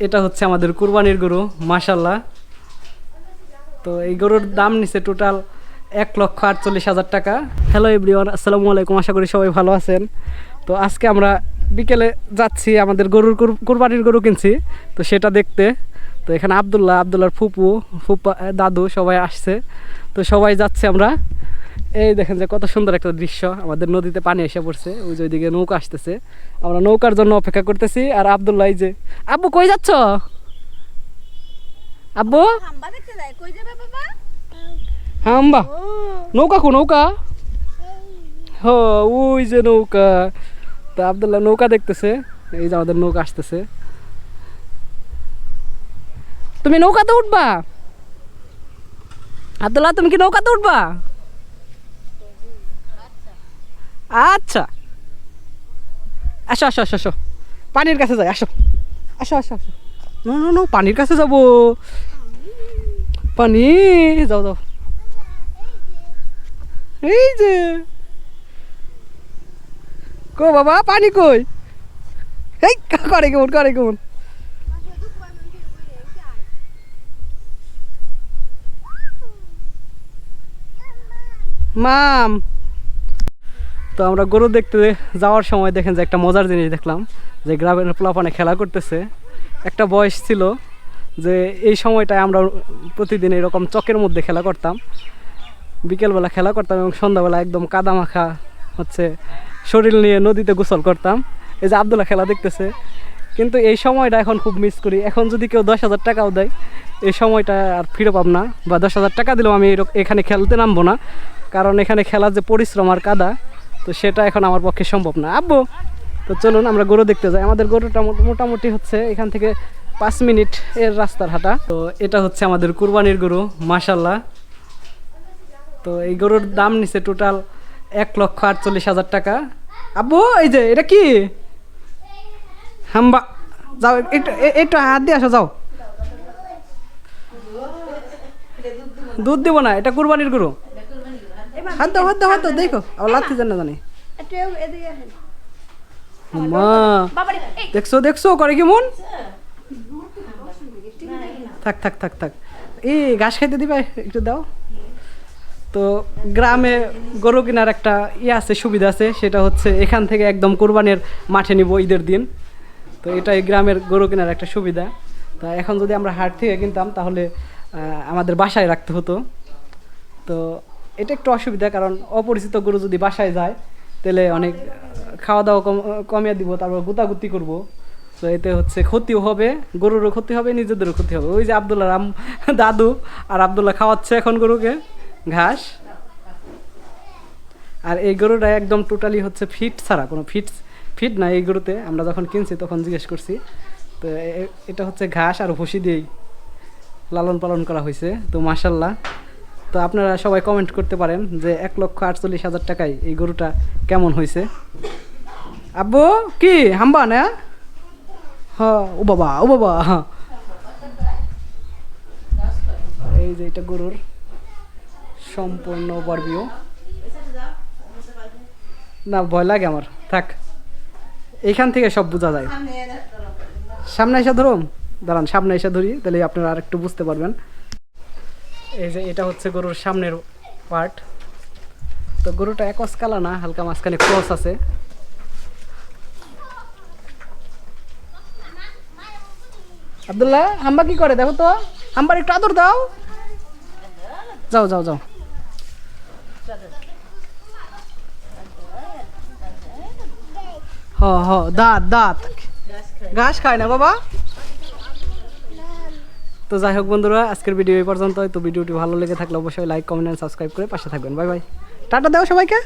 এটা হচ্ছে আমাদের কুরবানির গরু মাশাল্লাহ। তো এই গরুর দাম নিছে টোটাল 1,48,000 টাকা। হ্যালো এভরিওয়ান, আসসালামু আলাইকুম। আশা করি সবাই ভালো আছেন। তো আজকে আমরা বিকেলে যাচ্ছি আমাদের গরুর কুরবানির গরু কিনছি, তো সেটা দেখতে। তো এখানে আবদুল্লাহর ফুপা দাদু সবাই আসছে, তো সবাই যাচ্ছে আমরা। এই দেখেন যে কত সুন্দর একটা দৃশ্য, আমাদের নদীতে পানি এসে পড়ছে, ওই যে ওইদিকে নৌকা আসতেছে, আমরা নৌকার জন্য অপেক্ষা করতেছি। আর আবদুল্লাহ এই যে, আব্বু কই যাচ্ছ? আব্বু হাম্বা নৌকা নৌকা হ ওই যে নৌকা। তা আবদুল্লাহ নৌকা দেখতেছে, এই যে আমাদের নৌকা আসতেছে। তুমি নৌকাতে উঠবা? আবদুল্লাহ তুমি কি নৌকাতে উঠবা? আচ্ছা আসো আসো আসো আসো, পানির কাছে যাই, আসো আসো আসো আসো। নো নো নো, পানির কাছে যাবো, পানি, যাও যাও। এই যে কো বাবা, পানি কই? এই করে কেমন মাম। তো আমরা গরু দেখতে যাওয়ার সময় দেখেন যে একটা মজার জিনিস দেখলাম, যে গ্রামের পোলাপানে খেলা করতেছে। একটা বয়স ছিল যে এই সময়টায় আমরা প্রতিদিন এরকম চকের মধ্যে খেলা করতাম, বিকেলবেলা খেলা করতাম এবং সন্ধ্যাবেলা একদম কাদা মাখা হচ্ছে শরীর নিয়ে নদীতে গোসল করতাম। এই যে আবদুল্লাহ খেলা দেখতেছে, কিন্তু এই সময়টা এখন খুব মিস করি। এখন যদি কেউ 10,000 টাকাও দেয়, এই সময়টা আর ফিরে পাব না, বা 10,000 টাকা দিলেও আমি এখানে খেলতে নামবো না, কারণ এখানে খেলার যে পরিশ্রম আর কাদা, তো সেটা এখন আমার পক্ষে সম্ভব না। আব্বু, তো চলুন আমরা গরু দেখতে যাই। আমাদের গরুটা মোটামুটি হচ্ছে এখান থেকে 5 মিনিট এর রাস্তার হাঁটা। তো এটা হচ্ছে আমাদের কুরবানির গরু মাশাল্লাহ। তো এই গরুর দাম নিছে টোটাল 1,48,000 টাকা। আব্বু এই যে এটা কি? হাম্বা, যাও একটু হাত দিয়ে আসো, যাও। দুধ দিব না, এটা কুরবানির গরু। হাত দাও দেখো, আবার লাগতে জান না জানি। মা দেখছো করে কেমন? থাক এই ঘাস খাইতে দিবা, একটু দাও। তো গ্রামে গরু কেনার একটা আছে, সুবিধা আছে, সেটা হচ্ছে এখান থেকে একদম কোরবানির মাঠে নিব ঈদের দিন। তো এটাই গ্রামের গরু কেনার একটা সুবিধা। তা এখন যদি আমরা হাট থেকে কিনতাম তাহলে আমাদের বাসায় রাখতে হতো। তো এটা একটু অসুবিধা, কারণ অপরিচিত গরু যদি বাসায় যায় তাহলে অনেক খাওয়া দাওয়া কমিয়ে দিব, তারপর গুতাগুতি করব। তো এতে হচ্ছে ক্ষতিও হবে, গরুরও ক্ষতি হবে, নিজেদেরও ক্ষতি হবে। ওই যে আবদুল্লাহ দাদু আর আবদুল্লাহ খাওয়াচ্ছে এখন গরুকে ঘাস। আর এই গরুটা একদম টোটালি হচ্ছে ফিট ছাড়া, কোনো ফিট না এই গরুতে। আমরা যখন কিনছি তখন জিজ্ঞেস করছি, তো এটা হচ্ছে ঘাস আর ভুসি দিয়েই লালন পালন করা হয়েছে। তো মাশাল্লাহ। তো আপনারা সবাই কমেন্ট করতে পারেন যে 1,48,000 টাকায় এই গরুটা কেমন হয়েছে। আব্বু কি হাম্বা না? হ্যাঁ ও বাবা হ্যাঁ। এই যে এটা গরুর সম্পূর্ণ ওভারভিউ। না ভয় লাগে আমার, থাক, এইখান থেকে সব বোঝা যায়। সামনে এসে ধরুন, দাঁড়ান সামনে এসে ধরি, তাহলে আপনারা আর একটু বুঝতে পারবেন। এই যে এটা হচ্ছে গরুর সামনের পার্ট। তো গরুটা একস কালা না, হালকা মাঝখানে ক্রস আছে। আব্দুল্লাহ হাম্বা কি করে দেখো তো, হাম্বার একটু আদর দাও। যাও হ দাঁত ঘাস খায় না বাবা। তো যাই হোক বন্ধুরা, আজকের ভিডিও এই পর্যন্ত। তো ভিডিওটি ভালো লেগে থাকলে অবশ্যই লাইক, কমেন্ট, সাবস্ক্রাইব করে পাশে থাকবেন। বাই বাই, টাটা দাও সবাইকে।